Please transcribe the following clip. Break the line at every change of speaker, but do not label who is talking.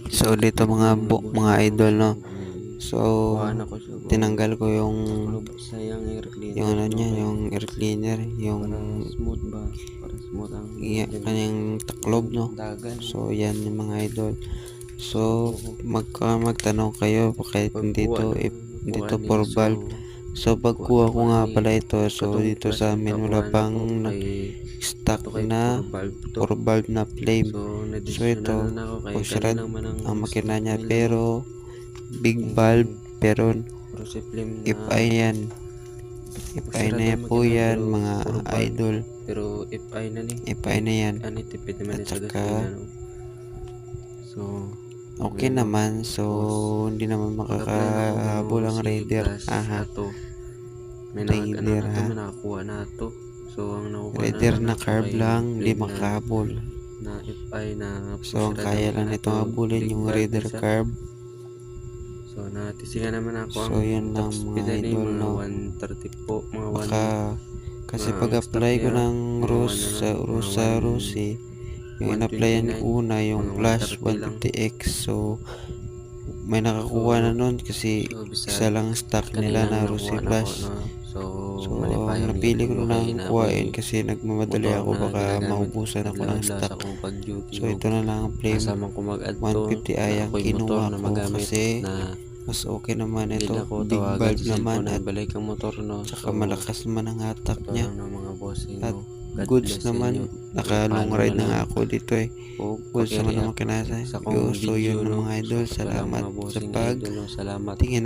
So dito mga idol, no. So tinanggal ko yung ano niya, yung air cleaner, yung kanyang taklob, no. So yan yung mga idol. So magtanong kayo bakit dito 4 valve. So pagkuha ko nga pala ito, so dito sa amin wala pang stock na 4 valve na flame. So ito push-rod ang makina niya, pero big valve, pero FI yan. FI na yan po yan mga idol.
Pero FI na ni.
FI na yan.
Tipid naman
At
sa
saka
gasolina, no? So
okay naman, so hindi naman makakahabol ang Raider. Raider, ha?
Nakakuha na to. So ang nakuha
Raider na carb lang, hindi makahabol.
Na FI na.
So ang kaya lang nito habulin yung Raider carb.
So natisingan naman ako.
So yun lang mga idol, no.
130 po, mga
Kasi pag-apply ko ng sa Rusi, yung in-applyan ko una yung Flash 150X. So may nakakuha na nun kasi isa lang stock nila na Rusi Flash. So napili ko na lang kuhain kasi nagmamadali ako, baka maubusan ako ng stock. So ito na lang ang flame 150i ang kinuha ko kasi mas okay naman ito. Big valve naman at saka malakas naman ang hatak niya. At goods naman, naka long ride na nga ako dito eh. Goods naman ang makinasa. So yun mga idol, salamat sa pag tingin.